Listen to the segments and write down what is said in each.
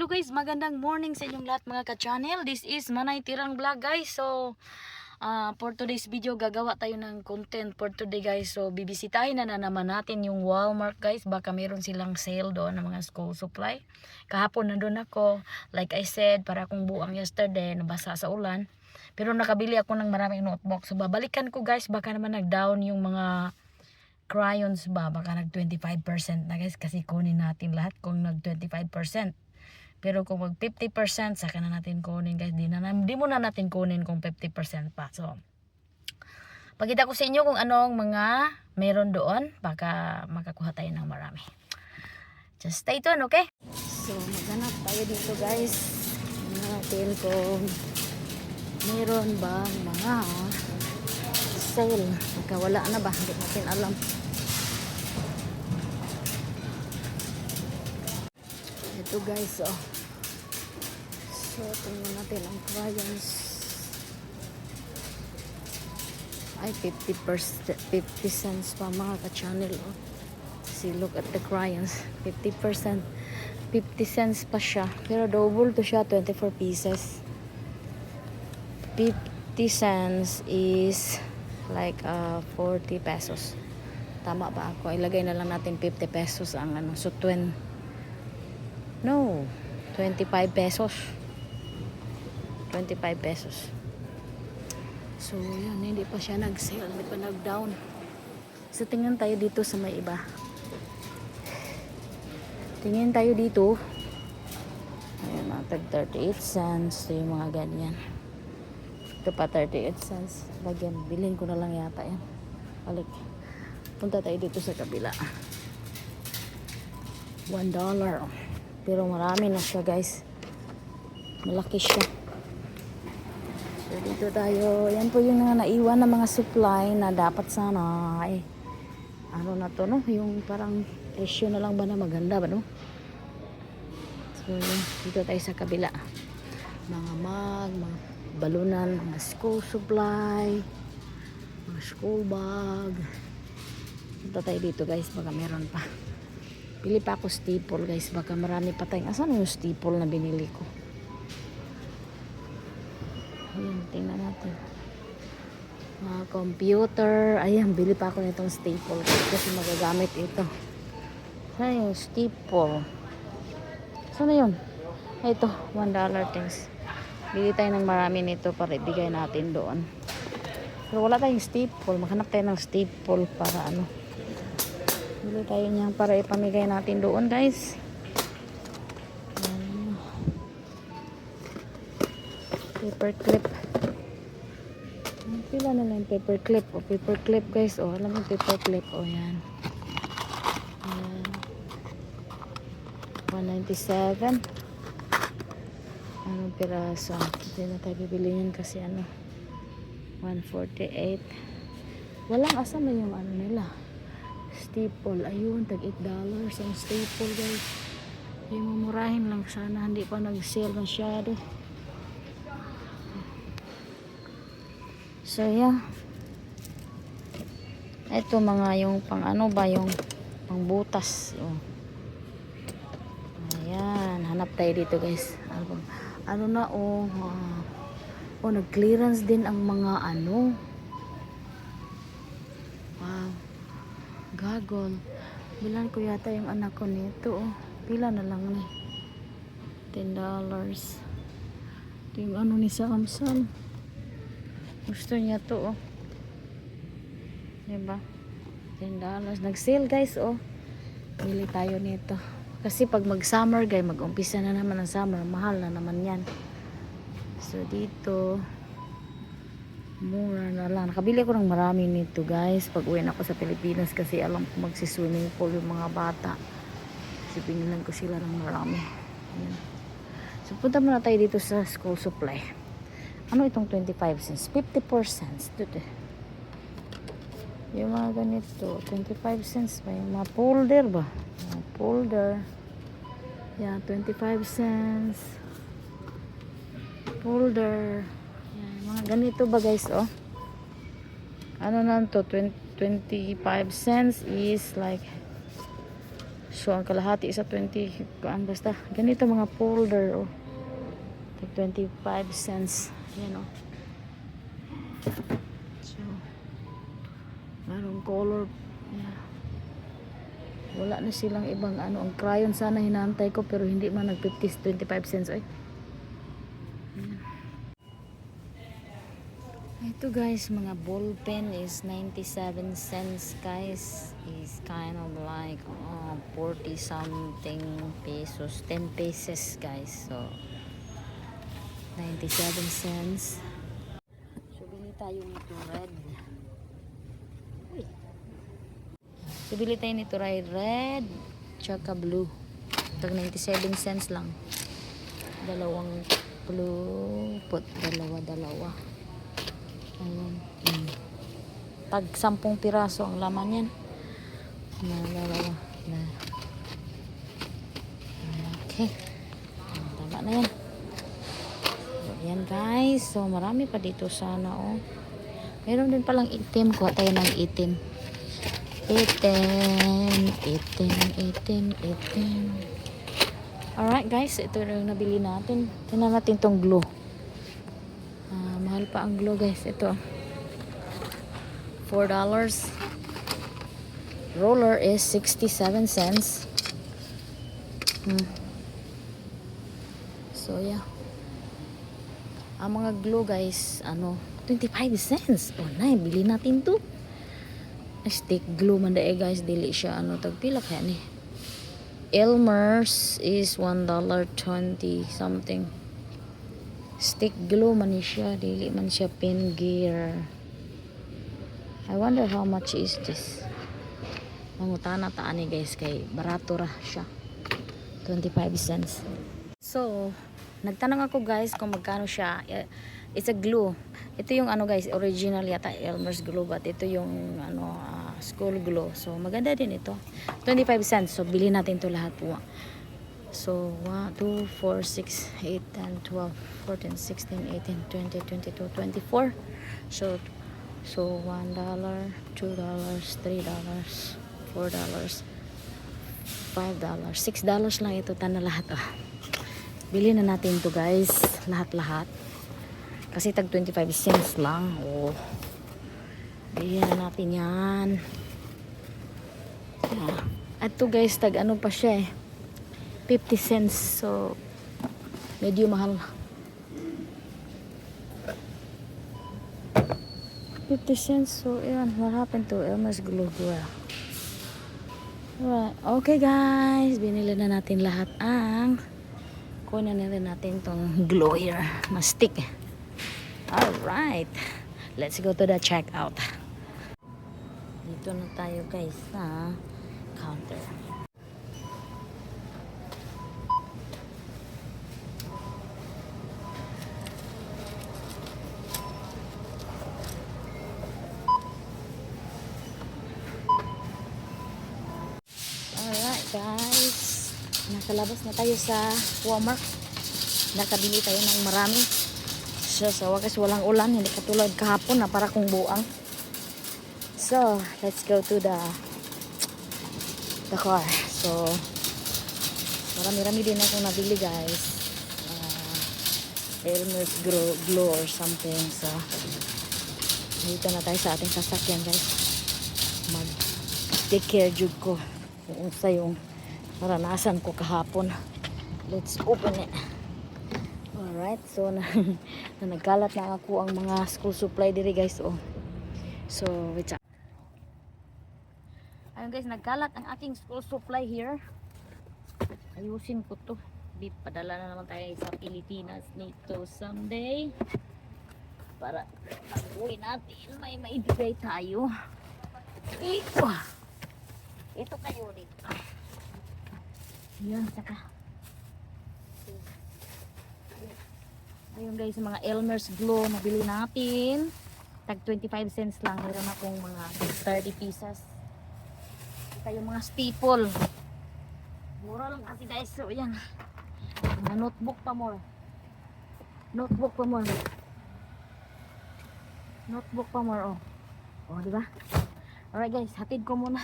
guys, magandang morning sa inyong lahat mga ka-channel. This is Manay Tirang Vlog guys. So, for today's video, gagawa tayo ng content for today guys. So, bibisitahin na naman natin yung Walmart guys. Baka meron silang sale doon ng mga school supply. Kahapon na doon ako. Like I said, para akong buang yesterday, nabasa sa ulan. Pero nakabili ako ng maraming notebook. So, babalikan ko guys. Baka naman nag-down yung mga crayons ba. Baka nag 25% na guys. Kasi kunin natin lahat kung nag 25%. Pero kung mag 50%, saka na natin kunin guys. Di muna natin kunin kung 50% pa. So, pakita ko sa inyo kung anong mga meron doon. Baka makakuha tayo ng marami. Just stay tuned, okay? So, maghanap tayo dito guys. Tingnan natin kung meron bang mga sale. Baka wala na ba? Hindi natin alam. Ito guys, oh. So, tingnan natin ang crayons. Ay, 50 cents pa mga ka-channel, oh. See, look at the crayons. 50%. 50 cents pa siya. Pero double to siya, 24 pieces. 50 cents is like 40 pesos. Tama ba ako? Ilagay na lang natin 50 pesos ang ano. So, 25 pesos. 25 pesos. So, yan. Hindi pa siya nag-sale. Hindi pa nag-down. So, tingnan tayo dito sa may iba. Tingin tayo dito. Ayan, tag 38 cents. Ito yung mga ganyan. Ito pa 38 cents. Lagyan. Bilhin ko na lang yata yan. Balik. Punta tayo dito sa kabila. $1. Pero marami na siya guys. Malaki siya. So dito tayo. Yan po yung naiwan na mga supply na dapat sana ano na to no? Yung parang presyo na lang ba na maganda ba no? So dito tayo sa kabila. Mga mga balunan, mga school supply, mga school bag. Punta tayo dito guys. Baka meron pa. Pili pa ako staple guys. Baka marami pa tayong. Asan yung staple na binili ko? Ayan, tingnan natin. Mga computer. Ayan, bili pa ako nitong staple. Kasi magagamit ito. Saan yung staple? Saan na yun? Ay, ito, $1 things. Bili tayo ng marami nito para ibigay natin doon. Pero wala tayong staple. Maghanap tayo ng staple para ano. Bili tayo niyan para ipamigay natin doon guys. Paper clip. Pila na lang paper clip. O paper clip guys. O alam mo paper clip. O yan. 197. Anong piraso? Hindi na tayo bibili yan kasi ano. 148. Walang asama yung ano nila. Staple. Ayun, tag $8 ang staple guys. Yung mamurahin lang sana. Hindi pa nag-sale masyado. So yeah. Ito mga yung pang ano ba yung pang butas. Oh. Ayan. Hanap tayo dito guys. Ano na oh. Nag-clearance din ang mga ano. Wow. Gagol. Bilan ko yata yung anak ko nito. Oh. Pila na lang ni. $10. Ito yung ano ni Samsung. Gusto niya to. Oh. Diba? $10. Nag-sale guys. Oh. Bili tayo nito. Kasi pag mag-summer guys, mag-umpisa na naman ang summer. Mahal na naman yan. So dito. Mura na lang. Nakabili ko ng marami nito guys. Pag uwi na ako sa Pilipinas kasi alam ko magsiswimming pool yung mga bata. Kasi pinilan ko sila ng marami. Ayan. So punta muna tayo dito sa school supply. Ano itong 25 cents? 54 cents. Dito. Yung mga ganito. 25 cents pa. Yung mga folder ba? Mga folder. Yan. 25 cents. Folder. Mga ganito ba guys oh. Ano na to 25 cents is like So ang kalahati sa 20 ang basta ganito mga folder oh. Tag 25 cents. Yan oh. So mayroong color. Yeah. Wala na silang ibang ano. Ang crayon sana hinantay ko pero hindi man nag 50 25 cents ay. Ito guys, mga ball pen is 97 cents guys. Is kind of like 40 something pesos, 10 pesos guys. So 97 cents. So bili tayo nito red. Uy. So bili tayo nito red tsaka blue. Tag 97 cents lang. Dalawang blue pot, dalawa. Ayan. Tag 10 piraso ang laman yan. Dalawa. Okay. Tama na yan. So, yan guys. So marami pa dito sana oh. Meron din palang itim. Kuha tayo ng itim. Itim. Alright guys. Ito yung nabili natin. Tingnan natin tong glue. Mahal pa ang glue guys. Ito $4. Roller is 67 cents. So yeah. Ang mga glue guys, 25 cents. Oh, bili natin to. Stick glue man dae guys, dili siya tagpila kaya ni. Elmer's is $1.20 something. Stick glue man siya, dili man siya pen gear. I wonder how much is this. Mangutana ta ani guys kay barato ra siya. 25 cents. So, nagtanong ako guys kung magkano siya. It's a glue. Ito yung guys, original yata Elmer's glue but ito yung school glue. So, maganda din ito. 25 cents. So, bili natin to lahat po. So 1, 2, 4, 6, 8, 10, 12, 14, 16, 18, 20, 22, 24. So $1, $2, $3, $4, $5, $6 lang ito na lahat. Bili na natin to guys, lahat. Kasi tag 25 cents lang. Oh. Bili na natin yan. Yeah. At to guys, tag pa siya 50 cents. So, medyo mahal. 50 cents. So, yan. What happened to Elmer's glue? Alright. Okay, guys. Binili na natin lahat kunin na rin natin tong glue here. Mastik. Alright. Let's go to the checkout. Dito na tayo, guys, sa counter. Guys, nakalabas na tayo sa Walmart. Nakabili tayo ng marami. So, sa wakas walang ulan, hindi katulad kahapon na para kung buang. So, let's go to the car. So, marami-rami din ako nabili guys. Elmer's glue or something. So, dito na tayo sa ating sasakyan guys. Mag-take care jud ko kung sa yung naranasan ko kahapon. Let's open it. Alright, so nagkalat na ako ang mga school supply diri guys. So wait. Ayun guys, nagkalat ang aking school supply here. Ayusin ko to. Padala na naman tayo sa Pilipinas nito someday. Para pag-uwi natin may maibigay tayo. Ito kayo dito. Yan, saka. Ayun guys, mga Elmer's glue nabili natin. Tag 25 cents lang. Meron akong mga 30 pieces. Ito yung mga staple. Mura lang kasi guys. So, yan. Mga notebook pa more. Notebook pa more, diba? Alright guys, hatid ko muna.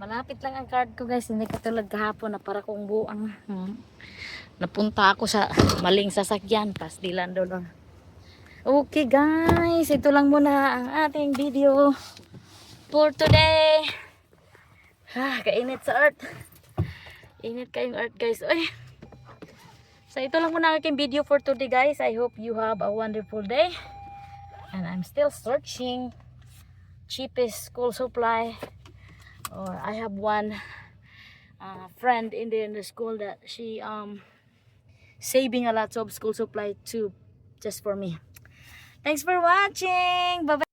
Malapit lang ang card ko guys. Hindi katulad kahapon na para kong buang. Napunta ako sa maling sasakyan. Pastilan doon. Okay guys. Ito lang muna ang ating video for today. Kainit sa earth. Init kayong earth guys. Ay. So ito lang muna ang aking video for today guys. I hope you have a wonderful day. And I'm still searching cheapest school supply. Or I have one friend in the school that she saving a lot of school supply too, just for me. Thanks for watching. Bye bye.